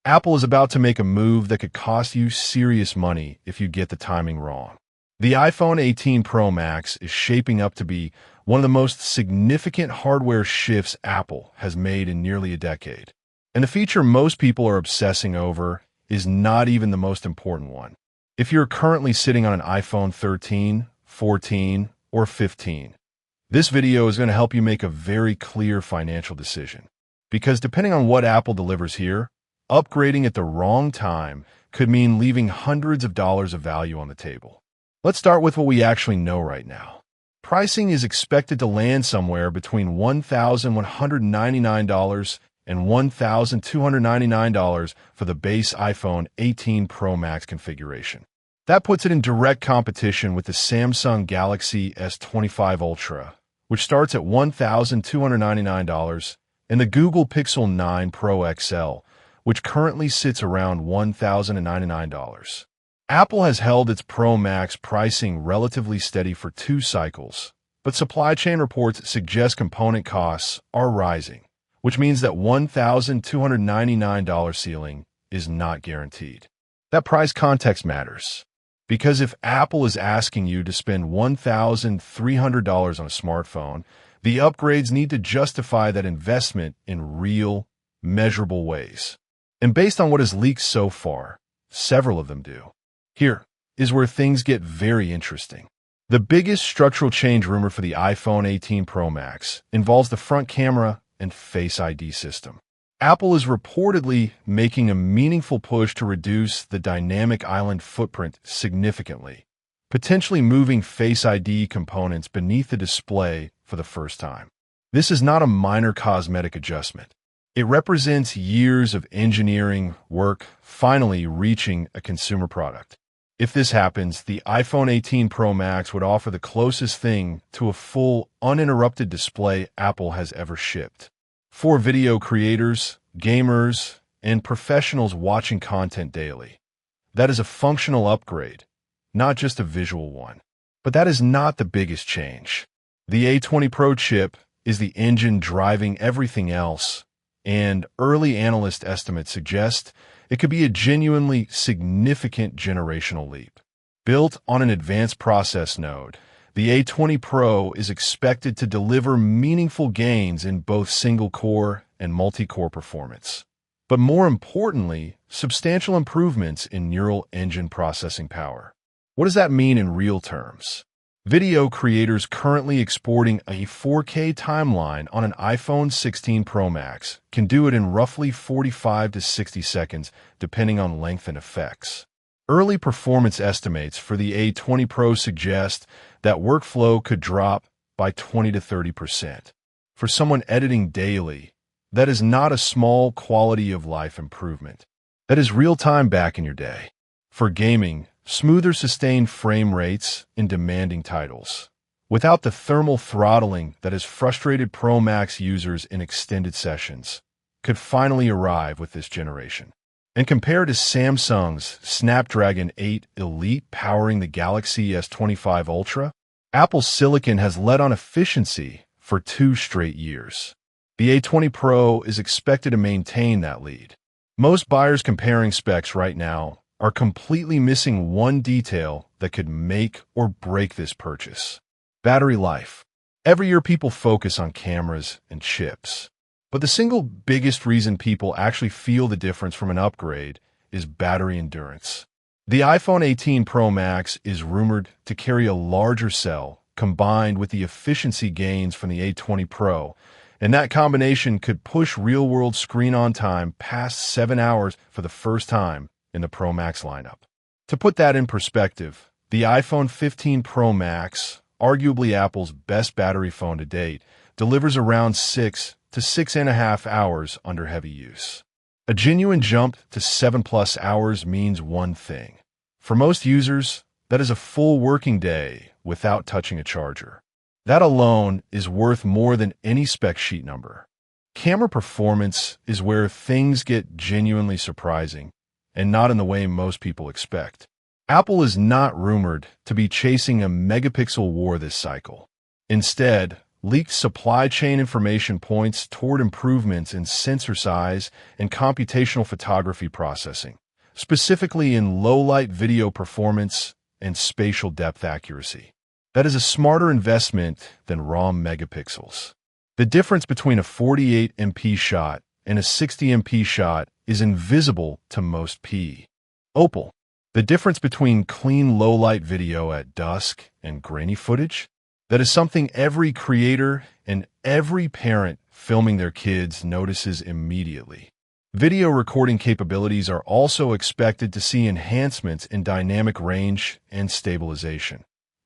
Apple is about to make a move that could cost you serious money if you get the timing wrong. The iPhone 18 Pro Max is shaping up to be one of the most significant hardware shifts Apple has made in nearly a decade. And the feature most people are obsessing over is not even the most important one. If you're currently sitting on an iPhone 13, 14, or 15, this video is going to help you make a very clear financial decision. Because depending on what Apple delivers here, upgrading at the wrong time could mean leaving hundreds of dollars of value on the table. Let's start with what we actually know right now. Pricing is expected to land somewhere between $1,199 and $1,299 for the base iPhone 18 Pro Max configuration. That puts it in direct competition with the Samsung Galaxy S25 Ultra, which starts at $1,299, and the Google Pixel 9 Pro XL, which currently sits around $1,099. Apple has held its Pro Max pricing relatively steady for 2 cycles, but supply chain reports suggest component costs are rising, which means that $1,299 ceiling is not guaranteed. That price context matters, because if Apple is asking you to spend $1,300 on a smartphone, the upgrades need to justify that investment in real, measurable ways. And based on what is leaked so far, several of them do. Here is where things get very interesting. The biggest structural change rumor for the iPhone 18 Pro Max involves the front camera and Face ID system. Apple is reportedly making a meaningful push to reduce the dynamic island footprint significantly, potentially moving Face ID components beneath the display for the first time. This is not a minor cosmetic adjustment. It represents years of engineering work finally reaching a consumer product. If this happens, the iPhone 18 Pro Max would offer the closest thing to a full, uninterrupted display Apple has ever shipped. For video creators, gamers, and professionals watching content daily, that is a functional upgrade, not just a visual one. But that is not the biggest change. The A20 Pro chip is the engine driving everything else, and early analyst estimates suggest it could be a genuinely significant generational leap. Built on an advanced process node, the A20 Pro is expected to deliver meaningful gains in both single-core and multi-core performance. But more importantly, substantial improvements in neural engine processing power. What does that mean in real terms? Video creators currently exporting a 4K timeline on an iPhone 16 Pro Max can do it in roughly 45 to 60 seconds, depending on length and effects. Early performance estimates for the A20 Pro suggest that workflow could drop by 20 to 30%. For someone editing daily, that is not a small quality of life improvement. That is real time back in your day. For gaming, smoother sustained frame rates in demanding titles, without the thermal throttling that has frustrated Pro Max users in extended sessions, could finally arrive with this generation. And compared to Samsung's Snapdragon 8 Elite powering the Galaxy S25 Ultra, Apple's silicon has led on efficiency for 2 straight years. The A20 Pro is expected to maintain that lead. Most buyers comparing specs right now are completely missing one detail that could make or break this purchase: battery life. Every year people focus on cameras and chips, but the single biggest reason people actually feel the difference from an upgrade is battery endurance. The iPhone 18 Pro Max is rumored to carry a larger cell combined with the efficiency gains from the A20 Pro, and that combination could push real-world screen-on time past 7 hours for the first time in the Pro Max lineup. To put that in perspective, the iPhone 15 Pro Max, arguably Apple's best battery phone to date, delivers around 6 to 6.5 hours under heavy use. A genuine jump to 7+ hours means one thing. For most users, that is a full working day without touching a charger. That alone is worth more than any spec sheet number. Camera performance is where things get genuinely surprising, and not in the way most people expect. Apple is not rumored to be chasing a megapixel war this cycle. Instead, Leaked supply chain information points toward improvements in sensor size and computational photography processing, specifically in low-light video performance and spatial depth accuracy. That is a smarter investment than raw megapixels. The difference between a 48 MP shot and a 60 MP shot is invisible to most Opal. The difference between clean low-light video at dusk and grainy footage? That is something every creator and every parent filming their kids notices immediately. Video recording capabilities are also expected to see enhancements in dynamic range and stabilization,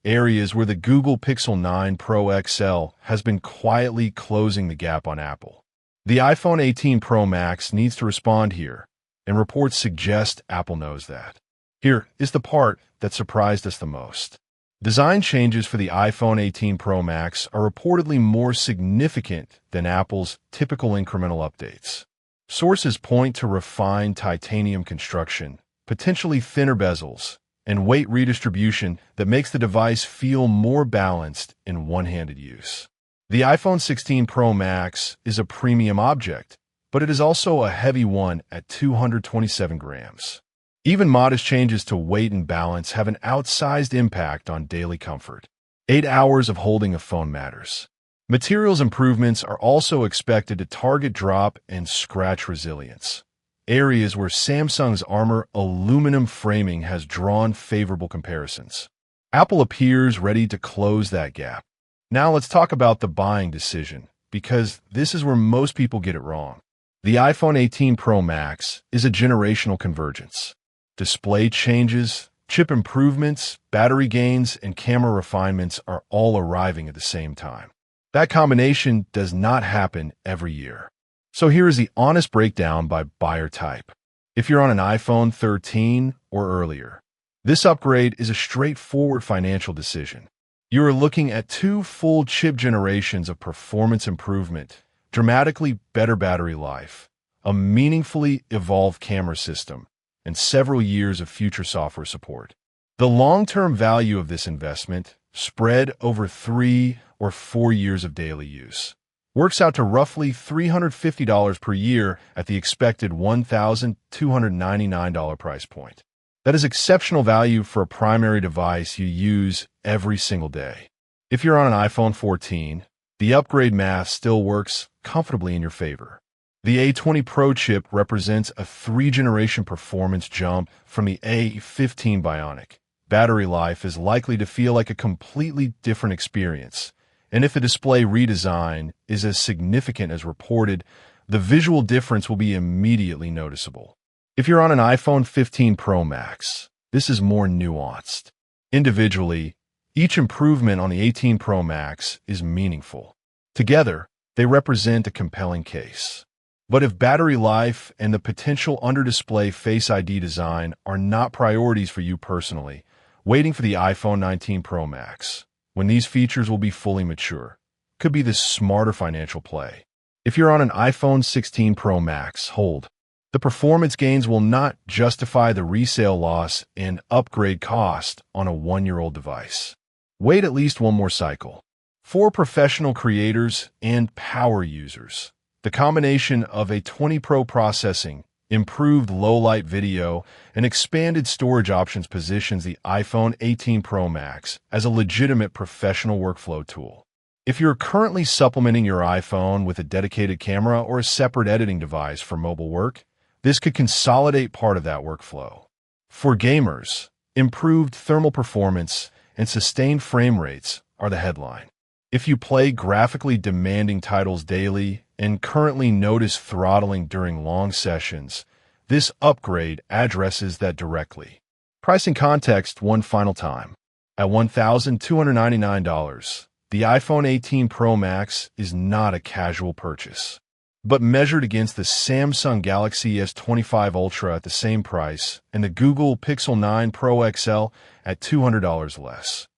areas where the Google Pixel 9 Pro XL has been quietly closing the gap on Apple. The iPhone 18 Pro Max needs to respond here, and reports suggest Apple knows that. Here is the part that surprised us the most. Design changes for the iPhone 18 Pro Max are reportedly more significant than Apple's typical incremental updates. Sources point to refined titanium construction, potentially thinner bezels, and weight redistribution that makes the device feel more balanced in one-handed use. The iPhone 16 Pro Max is a premium object, but it is also a heavy one at 227 grams. Even modest changes to weight and balance have an outsized impact on daily comfort. 8 hours of holding a phone matters. Materials improvements are also expected to target drop and scratch resilience, areas where Samsung's Armor aluminum framing has drawn favorable comparisons. Apple appears ready to close that gap. Now let's talk about the buying decision, because this is where most people get it wrong. The iPhone 18 Pro Max is a generational convergence. Display changes, chip improvements, battery gains, and camera refinements are all arriving at the same time. That combination does not happen every year. So here is the honest breakdown by buyer type. If you're on an iPhone 13 or earlier, this upgrade is a straightforward financial decision. You are looking at 2 full chip generations of performance improvement, dramatically better battery life, a meaningfully evolved camera system, and several years of future software support. The long-term value of this investment, spread over 3 or 4 years of daily use, works out to roughly $350 per year at the expected $1,299 price point. That is exceptional value for a primary device you use every single day. If you're on an iPhone 14, the upgrade math still works comfortably in your favor. The A20 Pro chip represents a 3-generation performance jump from the A15 Bionic. Battery life is likely to feel like a completely different experience, and if the display redesign is as significant as reported, the visual difference will be immediately noticeable. If you're on an iPhone 15 Pro Max, this is more nuanced. Individually, each improvement on the 18 Pro Max is meaningful. Together, they represent a compelling case. But if battery life and the potential under-display Face ID design are not priorities for you personally, waiting for the iPhone 19 Pro Max, when these features will be fully mature, could be the smarter financial play. If you're on an iPhone 16 Pro Max, hold. The performance gains will not justify the resale loss and upgrade cost on a 1-year-old device. Wait at least one more cycle. For professional creators and power users, the combination of A20 Pro processing, improved low-light video, and expanded storage options positions the iPhone 18 Pro Max as a legitimate professional workflow tool. If you're currently supplementing your iPhone with a dedicated camera or a separate editing device for mobile work, this could consolidate part of that workflow. For gamers, improved thermal performance and sustained frame rates are the headline. If you play graphically demanding titles daily and currently notice throttling during long sessions, this upgrade addresses that directly. Pricing context one final time. At $1,299, the iPhone 18 Pro Max is not a casual purchase. But measured against the Samsung Galaxy S25 Ultra at the same price and the Google Pixel 9 Pro XL at $200 less,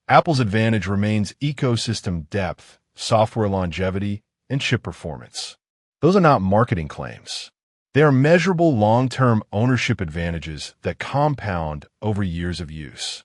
Apple's advantage remains ecosystem depth, software longevity, and chip performance. Those are not marketing claims. They are measurable long-term ownership advantages that compound over years of use.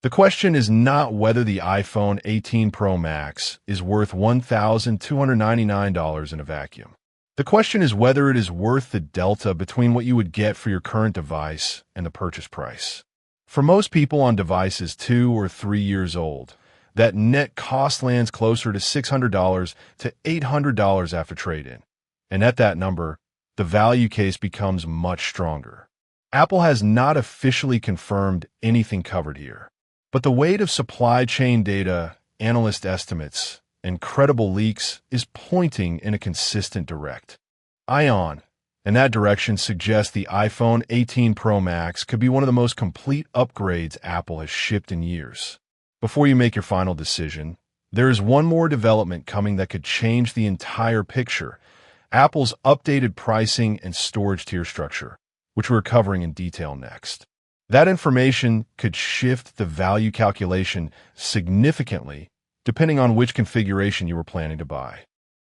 The question is not whether the iPhone 18 Pro Max is worth $1,299 in a vacuum. The question is whether it is worth the delta between what you would get for your current device and the purchase price. For most people on devices 2 or 3 years old, that net cost lands closer to $600 to $800 after trade-in. And at that number, the value case becomes much stronger. Apple has not officially confirmed anything covered here, but the weight of supply chain data, analyst estimates, and credible leaks is pointing in a consistent direction. And that direction suggests the iPhone 18 Pro Max could be one of the most complete upgrades Apple has shipped in years. Before you make your final decision, there is one more development coming that could change the entire picture: Apple's updated pricing and storage tier structure, which we're covering in detail next. That information could shift the value calculation significantly depending on which configuration you were planning to buy.